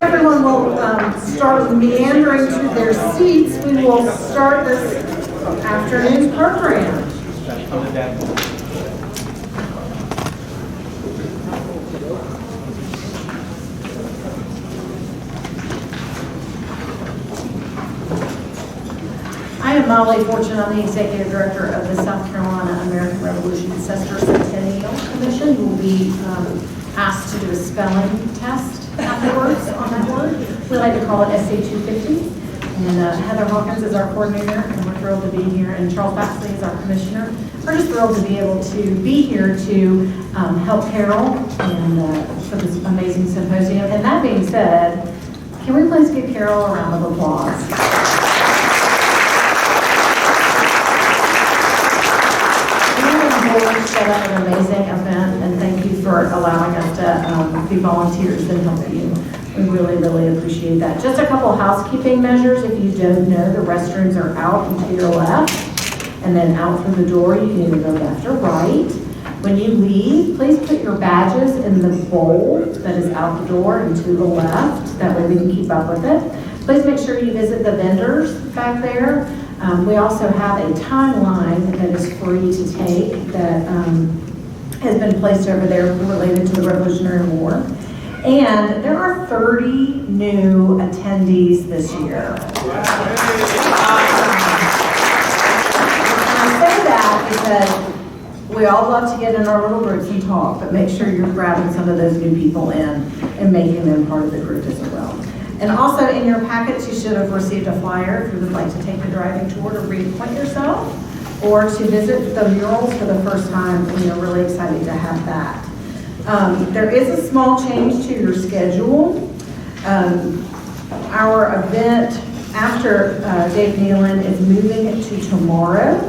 Everyone will start meandering to their seats. We will start this afternoon program. I am Molly Fortune. I'm the Executive Director of the South Carolina American Revolution Sesquicentennial Commission. You will be asked to do a spelling test afterwards on that word. We like to call it SA 250. And Heather Hawkins is our coordinator, and we're thrilled to be here. And Charles Baxley is our commissioner. We're just thrilled to be able to be here to help Carol and for this amazing symposium. And that being said, can we please give Carol a round of applause? Set up an amazing event, and thank you for allowing us to be volunteers and help you. We really, really appreciate that. Just a couple housekeeping measures. If you don't know, the restrooms are out and to your left, and then out through the door. You can either go left or right. When you leave, please put your badges in the bowl that is out the door and to the left. That way we can keep up with it. Please make sure you visit the vendors back there. We also have a timeline that is free to take that has been placed over there related to the Revolutionary War. And there are 30 new attendees this year. I say that because we all love to get in our little groups and talk, but make sure you're grabbing some of those new people in and making them part of the group as well. And also in your packets, you should have received a flyer if you would like to take the driving tour to reacquaint yourself or to visit the murals for the first time. We are really excited to have that. There is a small change to your schedule. Our event after Dave Nealon is moving it to tomorrow.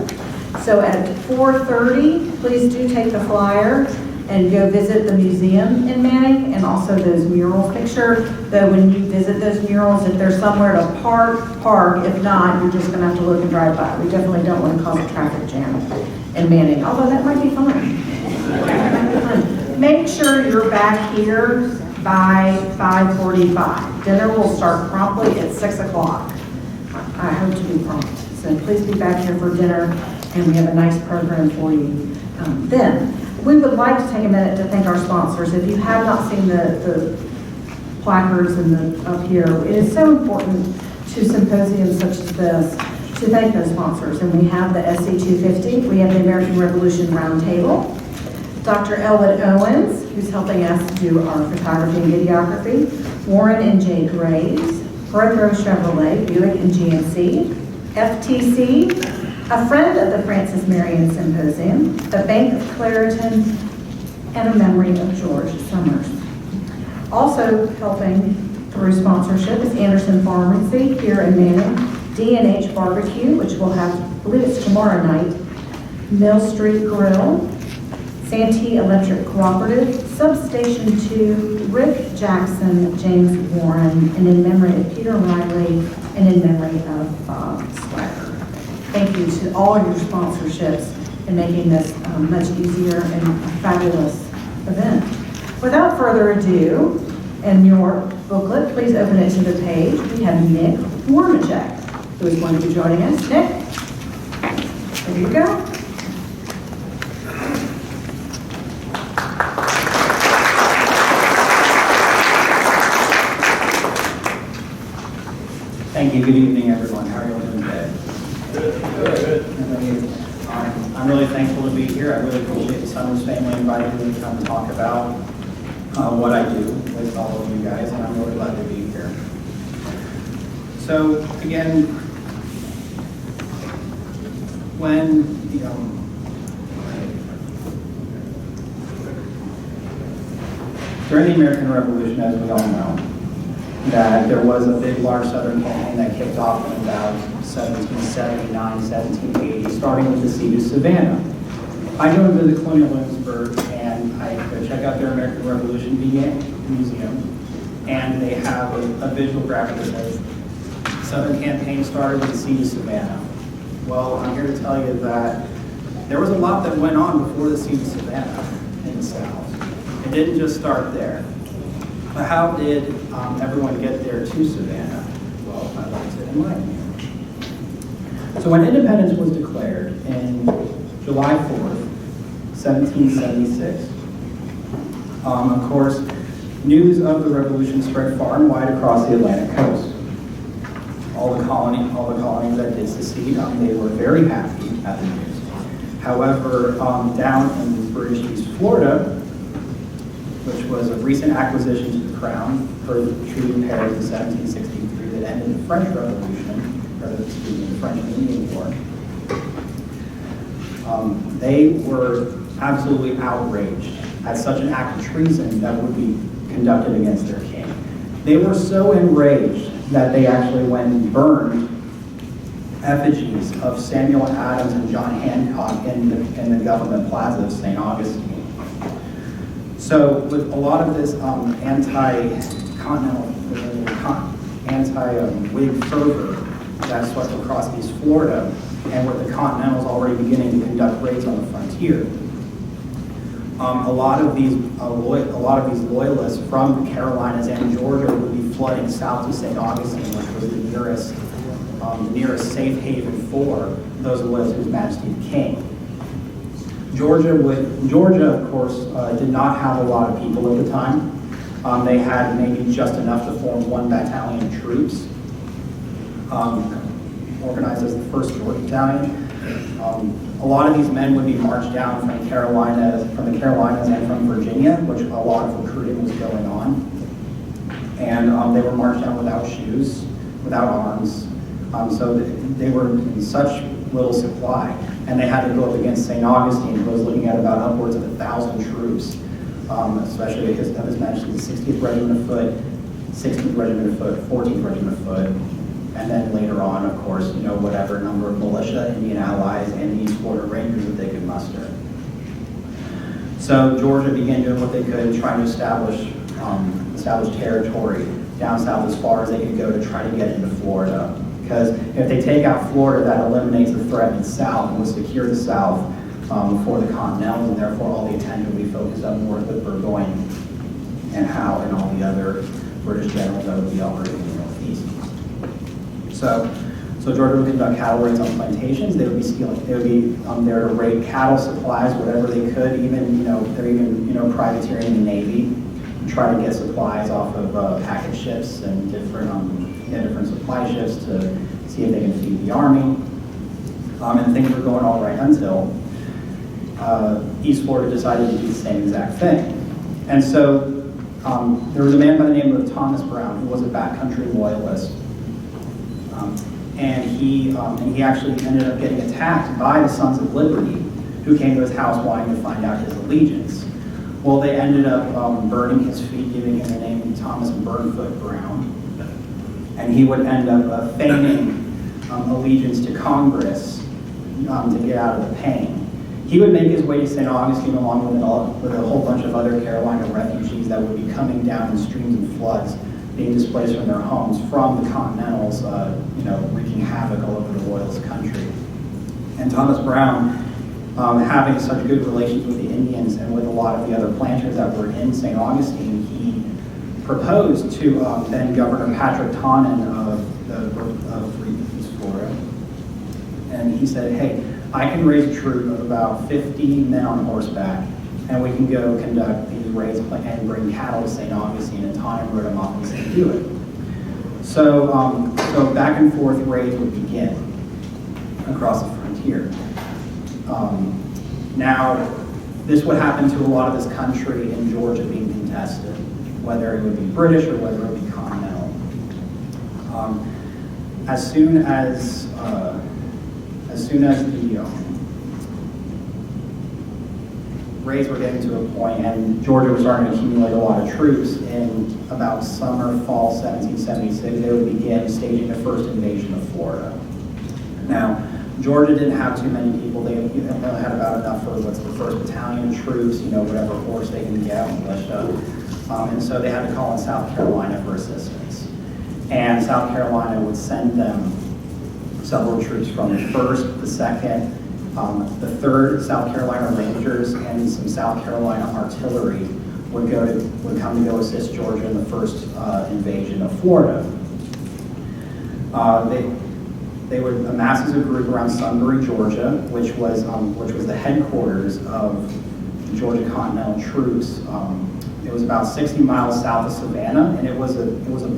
So at 4:30, please do take the flyer and go visit the museum in Manning and also those murals. Make sure that when you visit those murals, if there's somewhere to park. If not, you're just gonna have to look and drive by. We definitely don't want to cause a traffic jam in Manning, although that might be fun. Make sure you're back here by 5:45. Dinner will start promptly at 6 o'clock. I hope to be prompt. So please be back here for dinner, and we have a nice program for you then. We would like to take a minute to thank our sponsors. If you have not seen the placards up here, it is so important to symposiums such as this to thank those sponsors. And we have the SC 250, we have the American Revolution Roundtable, Dr. Elwood Owens, who's helping us do our photography and videography, Warren and Jay Graves, Broco Chevrolet, Buick and GMC, FTC, a friend of the Francis Marion Symposium, the Bank of Clariton, and a memory of George Summers. Also helping through sponsorship is Anderson Pharmacy here in Manning, D&H Barbecue, which we'll have, I believe it's tomorrow night, Mill Street Grill, Santee Electric Cooperative, Substation 2, Rick Jackson, James Warren, and in memory of Peter Riley, and in memory of Bob Swagger. Thank you to all your sponsorships in making this much easier and a fabulous event. Without further ado, in your booklet, please open it to the page. We have Nick Weremeichik, who is going to be joining us. Nick, there you go. Thank you. Good evening, everyone. How are you doing today? Good. I'm really thankful to be here. I really appreciate the Summers family inviting me to come and talk about what I do with all of you guys, and I'm really glad to be here. So again, when during the American Revolution, as we all know, that there was a big, large Southern campaign that kicked off in about 1779, 1780, starting with the siege of Savannah. I go to the Colonial Williamsburg and I go check out their American Revolution Museum, and they have a visual graphic that says, Southern campaign started with the siege of Savannah. Well, I'm here to tell you that there was a lot that went on before the siege of Savannah. And the South. It didn't just start there. But how did everyone get there to Savannah? Well, I'd like to enlighten you. So when independence was declared in July 4th, 1776, of course, news of the revolution spread far and wide across the Atlantic coast. All the colonies that did secede, they were very happy at the news. However, down in British East Florida, which was a recent acquisition to the Crown for the Treaty of Paris in 1763 that ended the French Revolution, or the French and Indian War, they were absolutely outraged at such an act of treason that would be conducted against their king. They were so enraged that they actually went and burned effigies of Samuel Adams and John Hancock in the government plaza of St. Augustine. So with a lot of this anti-Whig fervor that swept across East Florida, and with the Continentals already beginning to conduct raids on the frontier, a lot of these loyalists from the Carolinas and Georgia would be flooding south to St. Augustine, which was the nearest safe haven for those loyal to His Majesty the King. Georgia, of course, did not have a lot of people at the time. They had maybe just enough to form one battalion of troops, organized as the 1st Georgia Battalion. A lot of these men would be marched down from the Carolinas and from Virginia, which a lot of recruiting was going on. And they were marched down without shoes, without arms. So they were in such little supply. And they had to go up against St. Augustine, who was looking at about upwards of 1,000 troops, especially of His Majesty the 60th Regiment of Foot, 16th Regiment of Foot, 14th Regiment of Foot, and then later on, of course, whatever number of militia, Indian allies, and the East Florida Rangers that they could muster. So Georgia began doing what they could, trying to establish territory down south as far as they could go to try to get into Florida. Because if they take out Florida, that eliminates the threat in the South and will secure the South for the Continentals, and therefore all the attention will be focused up north of Burgoyne and Howe and all the other British generals that would be operating in the Northeast. So Georgia would conduct cattle raids on plantations. They would be there to raid cattle supplies, whatever they could. They're even privateering the Navy and try to get supplies off of packet ships and different supply ships to see if they can feed the army. And things were going all right until East Florida decided to do the same exact thing. And so there was a man by the name of Thomas Brown who was a backcountry loyalist. And he actually ended up getting attacked by the Sons of Liberty, who came to his house wanting to find out his allegiance. Well, they ended up burning his feet, giving him the name Thomas Burnfoot Brown. And he would end up feigning allegiance to Congress to get out of the pain. He would make his way to St. Augustine along with a whole bunch of other Carolina refugees that would be coming down in streams and floods, being displaced from their homes from the Continentals, wreaking havoc all over the Loyalist country. And Thomas Brown, having such good relations with the Indians and with a lot of the other planters that were in St. Augustine, he proposed to then Governor Patrick Tannen of East Florida. And he said, hey, I can raise a troop of about 50 men on horseback, and we can go conduct these raids and bring cattle to St. Augustine. And Tannen wrote him off and said, do it. So back and forth raids would begin across the frontier. Now, this would happen to a lot of this country in Georgia being contested, whether it would be British or whether it would be Continental. As soon as the raids were getting to a point and Georgia was starting to accumulate a lot of troops, in about summer, fall 1776, they would begin staging the first invasion of Florida. Now, Georgia didn't have too many people. They only had about enough for what's the 1st Battalion of troops, whatever force they can get, militia. And so they had to call in South Carolina for assistance. And South Carolina would send them several troops from the 1st, the 2nd, The 3rd South Carolina Rangers and some South Carolina artillery would come to go assist Georgia in the first invasion of Florida. They would amass as a group around Sunbury, Georgia, which was the headquarters of the Georgia Continental Troops. It was about 60 miles south of Savannah, and it was a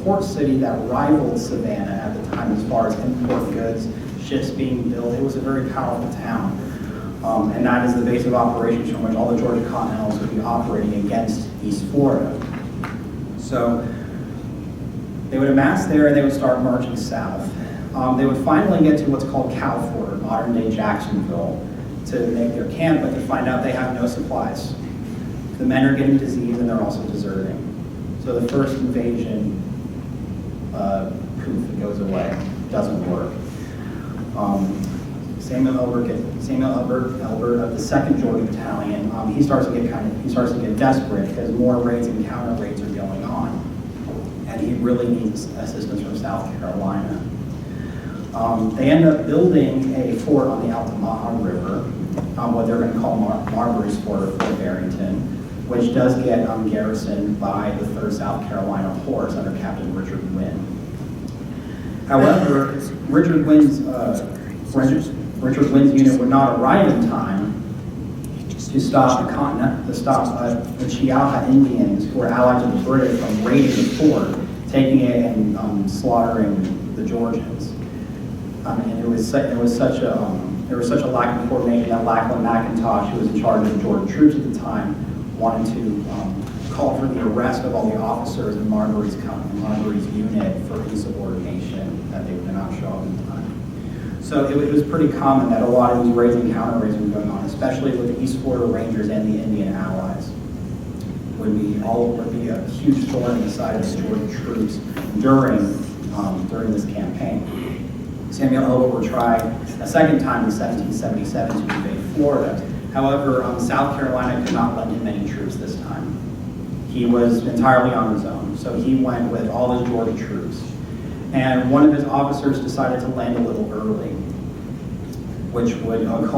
port city that rivaled Savannah at the time as far as import goods, ships being built. It was a very powerful town. And that is the base of operations from which all the Georgia Continentals would be operating against East Florida. So they would amass there and they would start marching south. They would finally get to what's called Calford, or modern-day Jacksonville, to make their camp, but they find out they have no supplies. The men are getting disease and they're also deserting. So the first invasion, poof, it goes away, doesn't work. Samuel Elbert of the 2nd Georgia Battalion, he starts to get desperate because more raids and counter raids are going on, and he really needs assistance from South Carolina. They end up building a fort on the Altamaha River, what they're going to call Marbury's Fort or Fort Barrington, which does get garrisoned by the 3rd South Carolina Horse under Captain Richard Wynn. However, Richard Wynn's unit would not arrive in time to stop the Chiaja Indians, who were allies of the British, from raiding the fort, taking it and slaughtering the Georgians. And there was such a lack of coordination that Lachlan McIntosh, who was in charge of the Georgia troops at the time, wanted to call for the arrest of all the officers in Marbury's unit for insubordination, that they would not show up in time. So it was pretty common that a lot of these raids and counter raids were going on, especially with the East Florida Rangers and the Indian allies. Would be a huge thorn in the side of the Georgia troops during this campaign. Samuel Elbert would try a second time in 1777 to invade Florida. However, South Carolina could not lend him any troops this time. He was entirely on his own, so he went with all his Georgia troops. And one of his officers decided to land a little early, which would the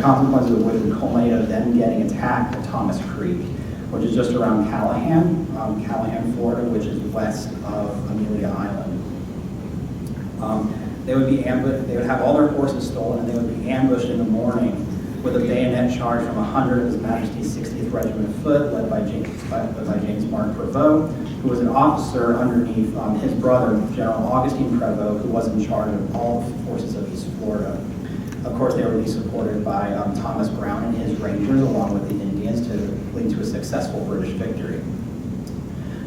consequences of which would culminate of them getting attacked at Thomas Creek, which is just around Callahan, Florida, which is west of Amelia Island. They would have all their horses stolen, and they would be ambushed in the morning with a bayonet charge from 100 of His Majesty's 60th Regiment of Foot, led by James Mark Prevost, who was an officer underneath his brother, General Augustine Prevost, who was in charge of all the forces of East Florida. Of course, they would be supported by Thomas Brown and his Rangers, along with the Indians, to lead to a successful British victory.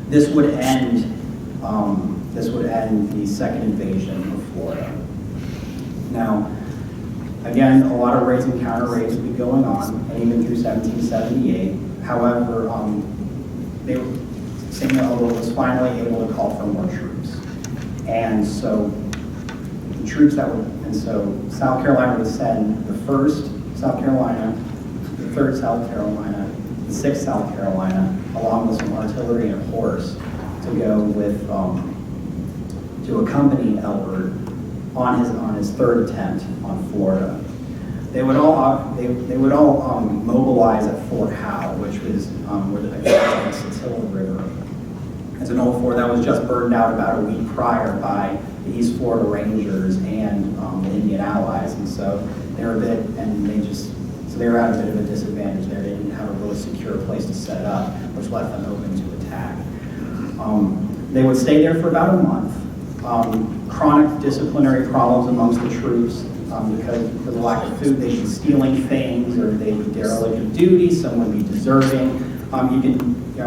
This would end the second invasion of Florida. Now, again, a lot of raids and counter raids would be going on, and even through 1778. However, Samuel Elbert was finally able to call for more troops, and so the troops South Carolina would send the 1st South Carolina, the 3rd South Carolina, the 6th South Carolina, along with some artillery and horse, to go with to accompany Elbert on his 3rd attempt on Florida. They would all mobilize at Fort Howe, which was where the Satilla River. It's an old fort that was just burned out about a week prior by the East Florida Rangers and the Indian allies, and so they were at a bit of a disadvantage there. They didn't have a really secure place to set up, which left them open to attack. They would stay there for about a month. Chronic disciplinary problems amongst the troops because of the lack of food. They'd be stealing things, or they'd be derelict of duty. Some would be deserting.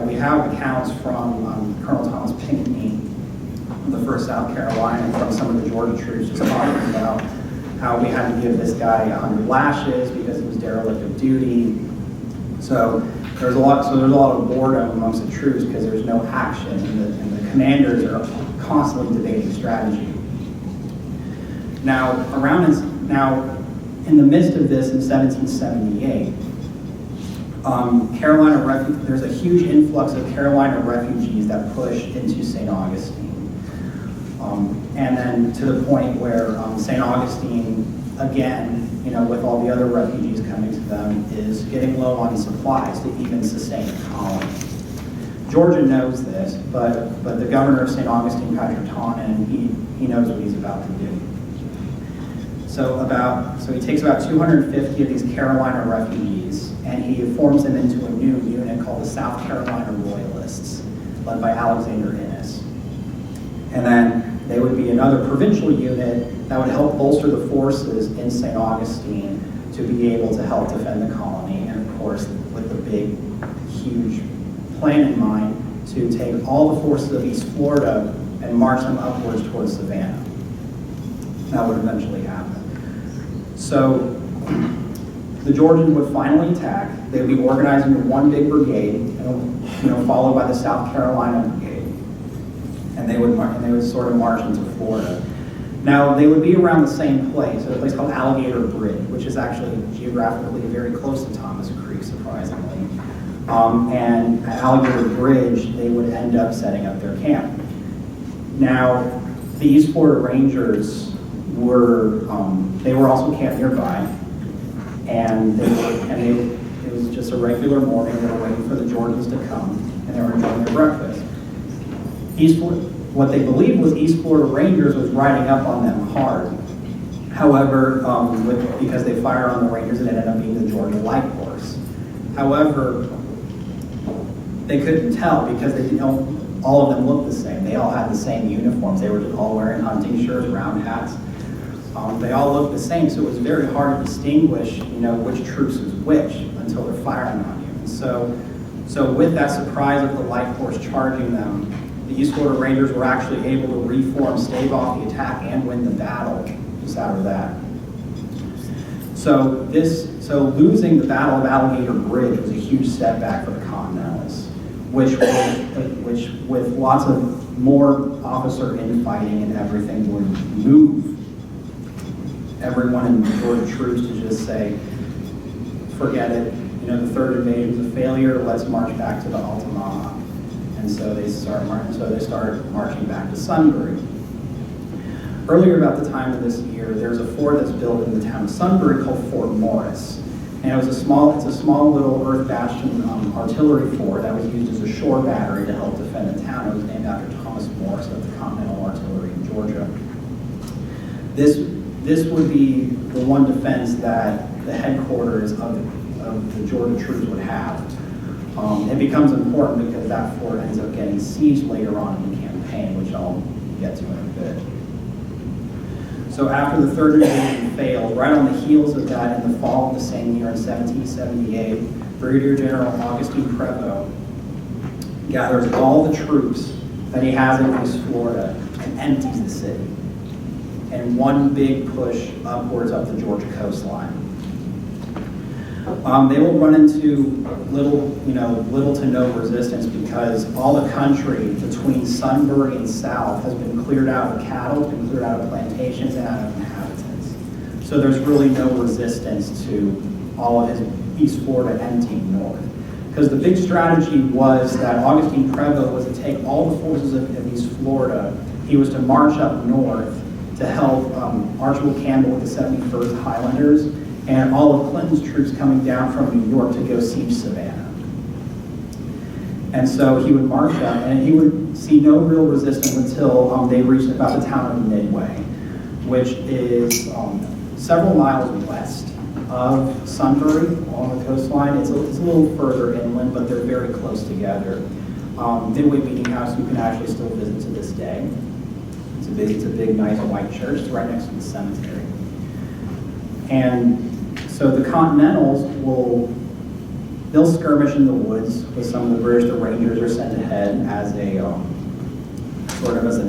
We have accounts from Colonel Thomas Pinckney of the 1st South Carolina, from some of the Georgia troops, just talking about how we had to give this guy 100 lashes because he was derelict of duty. So there's a lot of boredom amongst the troops because there's no action, and the commanders are constantly debating strategy. Now, in the midst of this, in 1778, there's a huge influx of Carolina refugees that push into St. Augustine. And then to the point where St. Augustine, again, with all the other refugees coming to them, is getting low on supplies to even sustain the colony. Georgia knows this, but the governor of St. Augustine, Patrick Taunton, he knows what he's about to do. So he takes about 250 of these Carolina refugees, and he forms them into a new unit called the South Carolina Royalists, led by Alexander Innes. And then they would be another provincial unit that would help bolster the forces in St. Augustine to be able to help defend the colony, and of course, with the big, huge plan in mind to take all the forces of East Florida and march them upwards towards Savannah. That would eventually happen. So the Georgians would finally attack. They would be organized into one big brigade, followed by the South Carolina Brigade, and they would sort of march into Florida. Now they would be around the same place, at a place called Alligator Bridge, which is actually geographically very close to Thomas Creek, surprisingly. And at Alligator Bridge, they would end up setting up their camp. Now, the East Florida Rangers were also camped nearby, and it was just a regular morning. They were waiting for the Georgians to come, and they were enjoying their breakfast. What they believed was East Florida Rangers was riding up on them hard. However, because they fired on the Rangers, it ended up being the Georgia Light Horse. However, they couldn't tell because all of them looked the same. They all had the same uniforms. They were just all wearing hunting shirts, round hats. They all looked the same, so it was very hard to distinguish, which troops was which until they're firing on you. And so with that surprise of the Light Horse charging them, the East Florida Rangers were actually able to reform, stave off the attack, and win the battle just out of that. So losing the Battle of Alligator Bridge was a huge setback for the Continentals, which with lots of more officer infighting and everything would move everyone in the Georgia troops to just say, forget it, the third invasion was a failure, let's march back to the Altamaha. And so they started marching back to Sunbury. Earlier about the time of this year, there's a fort that's built in the town of Sunbury called Fort Morris. And it's a small little earth bastion artillery fort that was used as a shore battery to help defend the town. It was named after Thomas Morris of the Continental Artillery in Georgia. This would be the one defense that the headquarters of the Georgia troops would have. It becomes important because that fort ends up getting sieged later on in the campaign, which I'll get to in a bit. So after the third invasion failed, right on the heels of that, in the fall of the same year in 1778, Brigadier General Augustine Prevost gathers all the troops that he has in East Florida and empties the city in one big push upwards up the Georgia coastline. They will run into little to no resistance because all the country between Sunbury and south has been cleared out of cattle, been cleared out of plantations, and out of inhabitants. So there's really no resistance to all of his East Florida emptying north. Because the big strategy was that Augustine Prevost was to take all the forces of East Florida. He was to march up north to help Archibald Campbell with the 71st Highlanders and all of Clinton's troops coming down from New York to go siege Savannah. And so he would march up, and he would see no real resistance until they reached about the town of Midway, which is several miles west of Sunbury along the coastline. It's a little further inland, but they're very close together. Midway Meeting House you can actually still visit to this day. It's a big, nice white church. It's right next to the cemetery. And so the Continentals they'll skirmish in the woods with some of the British. The Rangers are sent ahead as an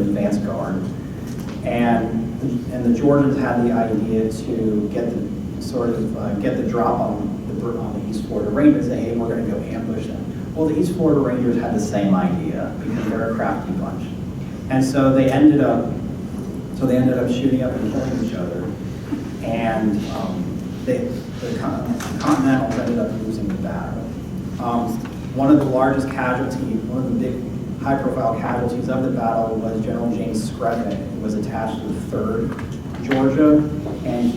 advance guard. And the Georgians had the idea to get the drop on the East Florida Rangers. Say, hey, we're going to go ambush them. Well, the East Florida Rangers had the same idea because they're a crafty bunch. And so they ended up shooting up and killing each other. And the Continentals ended up losing the battle. One of the largest casualties, one of the big high-profile casualties of the battle was General James Screvick, who was attached to the 3rd Georgia, and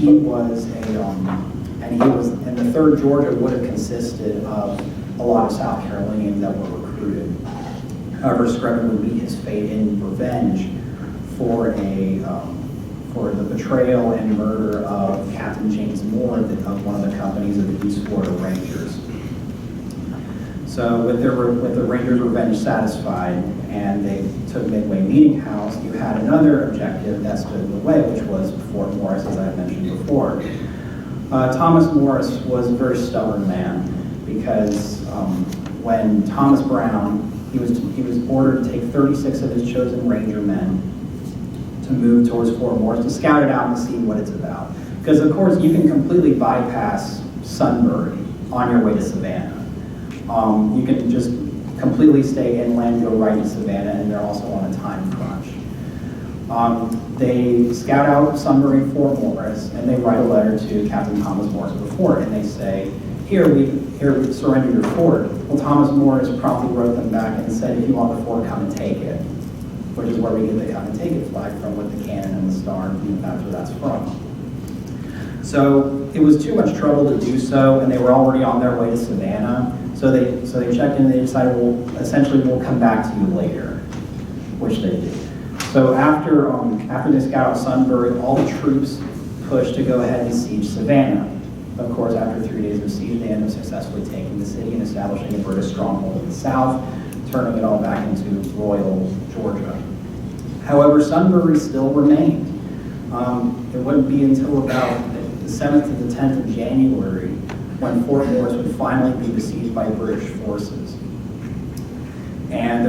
the 3rd Georgia would have consisted of a lot of South Carolinians that were recruited. However, Screven would meet his fate in revenge for the betrayal and murder of Captain James Moore of one of the companies of the East Florida Rangers. So with the Rangers' revenge satisfied, and they took Midway Meeting House, you had another objective that stood in the way, which was Fort Morris, as I mentioned before. Thomas Morris was a very stubborn man, because when Thomas Brown, he was ordered to take 36 of his chosen Ranger men to move towards Fort Morris to scout it out and see what it's about. Because of course you can completely bypass Sunbury on your way to Savannah. You can just completely stay inland, go right to Savannah, and they're also on a time crunch. They scout out Sunbury and Fort Morris, and they write a letter to Captain Thomas Morris of the fort, and they say, here we surrender your fort. Well, Thomas Morris promptly wrote them back and said, if you want the fort, come and take it, which is where we get the come and take it flag from, with the cannon and the star, and that's where that's from. So it was too much trouble to do so, and they were already on their way to Savannah. So they checked in and they decided, well, essentially we'll come back to you later, which they did. So after they scout out Sunbury, all the troops pushed to go ahead and siege Savannah. Of course, after 3 days of siege, they ended up successfully taking the city and establishing a British stronghold in the south, turning it all back into Royal Georgia. However, Sunbury still remained. It wouldn't be until about the 7th to the 10th of January when Fort Morris would finally be besieged by British forces. And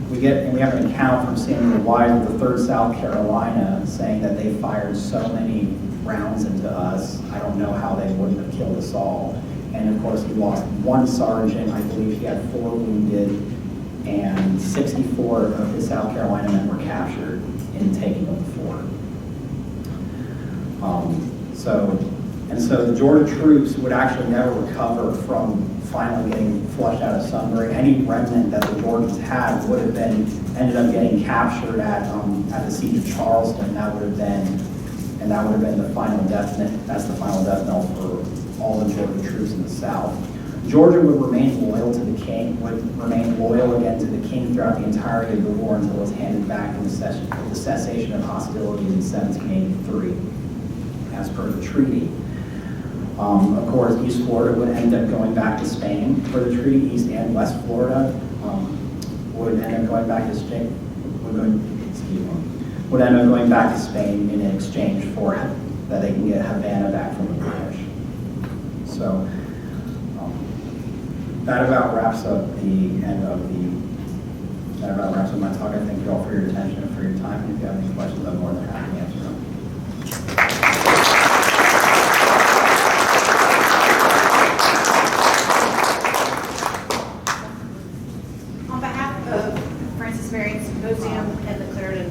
we have an account from Samuel Wise of the 3rd South Carolina saying that they fired so many rounds into us, I don't know how they wouldn't have killed us all. And of course he lost 1 sergeant, I believe he had 4 wounded, and 64 of his South Carolina men were captured in taking of the fort. So the Georgia troops would actually never recover from finally getting flushed out of Sunbury. Any remnant that the Georgians had would have ended up getting captured at the siege of Charleston. That would have been the final death knell. That's the final death knell for all the Georgia troops in the South. Georgia would remain loyal to the king, would remain loyal again to the king throughout the entirety of the war until it was handed back in the cessation of hostilities in 1783, as per the treaty. Of course, East Florida would end up going back to Spain for the treaty. East and West Florida would end up going back to Spain. Would end up going back to Spain in exchange for that they can get Havana back from the British. So that about wraps up my talk. I thank you all for your attention and for your time. And if you have any questions, I'm more than happy to answer them. Marion Symposium and the Clarendon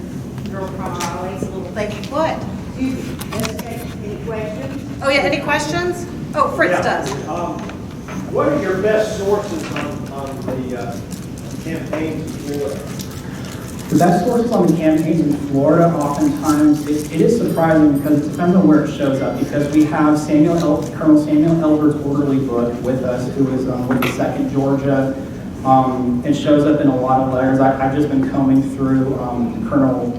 Girl Prom Rallies. A little thank you. What? Any questions? Oh yeah, any questions? Oh, Fritz does. What are your best sources on the campaigns in Florida? The best sources on the campaigns in Florida, oftentimes, it is surprising because it depends on where it shows up. Because we have Colonel Samuel Elbert's orderly book with us, who is with the 2nd Georgia. It shows up in a lot of letters. I've just been combing through Colonel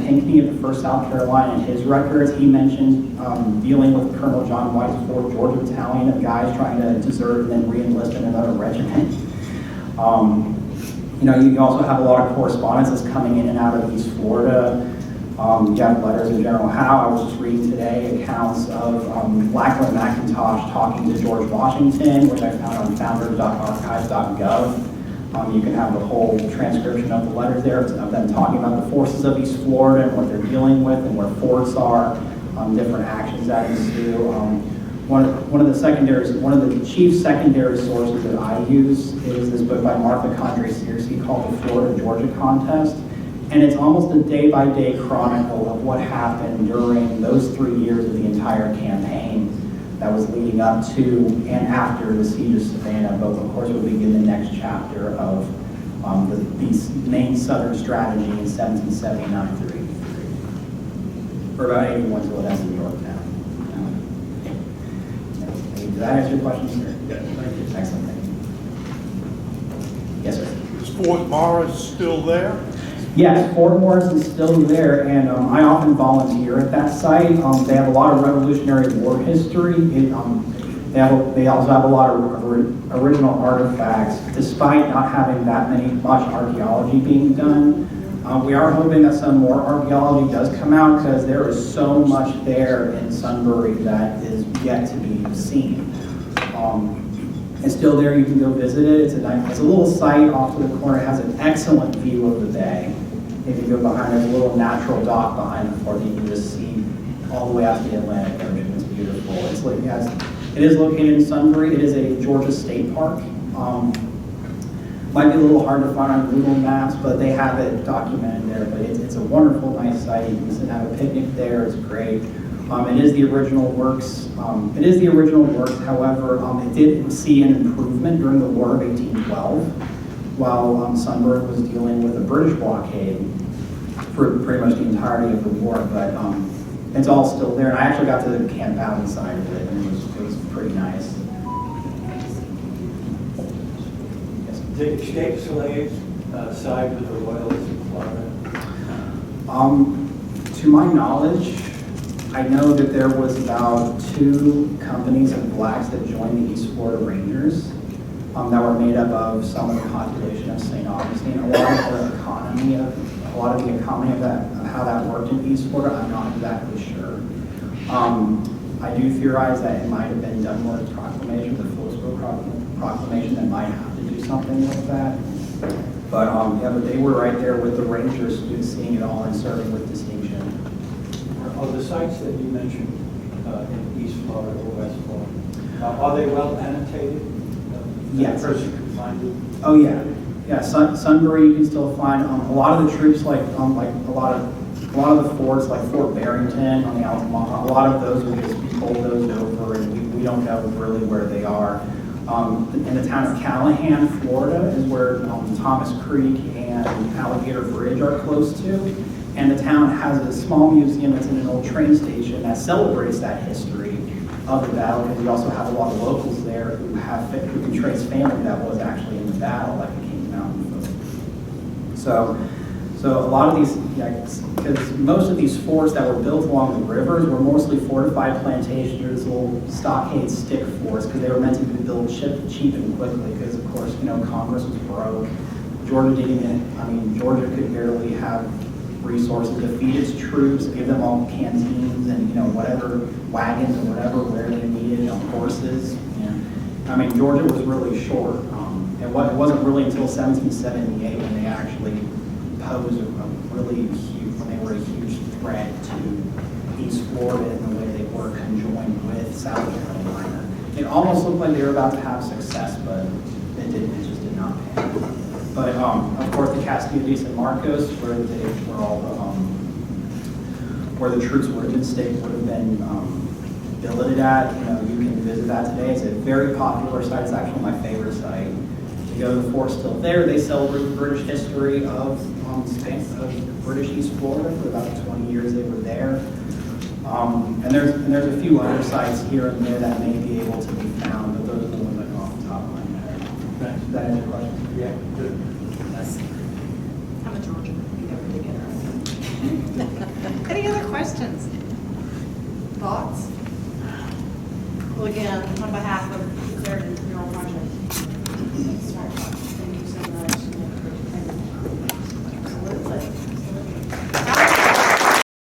Pinckney of the 1st South Carolina and his records. He mentioned dealing with Colonel John White's 4th Georgia Battalion of guys trying to desert and then re-enlist in another regiment. You also have a lot of correspondences coming in and out of East Florida. You have letters of General Howe. I was just reading today accounts of Lackland McIntosh talking to George Washington, which I found on founders.archives.gov. You can have the whole transcription of the letters there of them talking about the forces of East Florida and what they're dealing with and where forts are, different actions that ensue. One of the chief secondary sources that I use is this book by Martha Condrey Searcy called The Florida-Georgia Contest. And it's almost a day-by-day chronicle of what happened during those 3 years of the entire campaign that was leading up to and after the siege of Savannah. But of course, we'll begin the next chapter of the main Southern strategy in 1779 through 83. for about 81 till it ends in Yorktown. Does that answer your question, sir? Yeah, thank you. Excellent, thank you. Yes, sir. Is Fort Morris still there? Yes, Fort Morris is still there, and I often volunteer at that site. They have a lot of Revolutionary War history. They also have a lot of original artifacts, despite not having that much archaeology being done. We are hoping that some more archaeology does come out because there is so much there in Sunbury that is yet to be seen. It's still there, you can go visit it. It's a little site off to the corner. It has an excellent view of the bay. If you go behind, there's a little natural dock behind the fort. You can just see all the way out to the Atlantic Ocean. It's beautiful. It is located in Sunbury. It is a Georgia State Park. Might be a little hard to find on Google Maps, but they have it documented there. But it's a wonderful, nice site. You can sit and have a picnic there. It's great. It is the original works. However, it did see an improvement during the War of 1812, while Sunbury was dealing with a British blockade for pretty much the entirety of the war. But it's all still there. And I actually got to camp out inside of it, and it was pretty nice. Did escaped slaves side with the Royalists in Florida? To my knowledge, I know that there was about 2 companies of blacks that joined the East Florida Rangers that were made up of some of the population of St. Augustine. A lot of the economy of how that worked in East Florida, I'm not exactly sure. I do theorize that it might have been Dunmore's proclamation, the Phillipsburg proclamation, that might have to do something with that. But but they were right there with the Rangers, seeing it all and serving with distinction. Of the sites that you mentioned in East Florida or West Florida, are they well annotated? Yes. A person can find it? Oh yeah, yeah. Sunbury you can still find. A lot of the troops, like a lot of the forts, like Fort Barrington on the Altamont, a lot of those will just be bulldozed over, and we don't know really where they are. In the town of Callahan, Florida, is where Thomas Creek and Alligator Bridge are close to. And the town has a small museum that's in an old train station that celebrates that history of the battle, because you also have a lot of locals there who can trace family that was actually in the battle, like the King Mountain folk. So a lot of these, because most of these forts that were built along the rivers were mostly fortified plantations, little stockade stick forts, because they were meant to be built cheap and quickly, because of course, Congress was broke. Georgia could barely have resources to feed its troops, give them all canteens and whatever wagons or whatever where they needed, horses. Georgia was really short. It wasn't really until 1778 when they actually posed they were a huge threat to East Florida in the way they were conjoined with South Carolina. It almost looked like they were about to have success, but it didn't. It just did not pan. But of course, the Castillo de San Marcos, where the troops would have been billeted at, you can visit that today. It's a very popular site. It's actually my favorite site. To go to the fort's still there. They celebrate the British history of British East Florida for about 20 years. They were there. And there's a few other sites here and there that may be able to be found, but those are the ones I know off the top of my head. Does that answer your question? Yeah, good. I'm a Georgian. You never really get her. Any other questions? Thoughts? Well, again, on behalf of the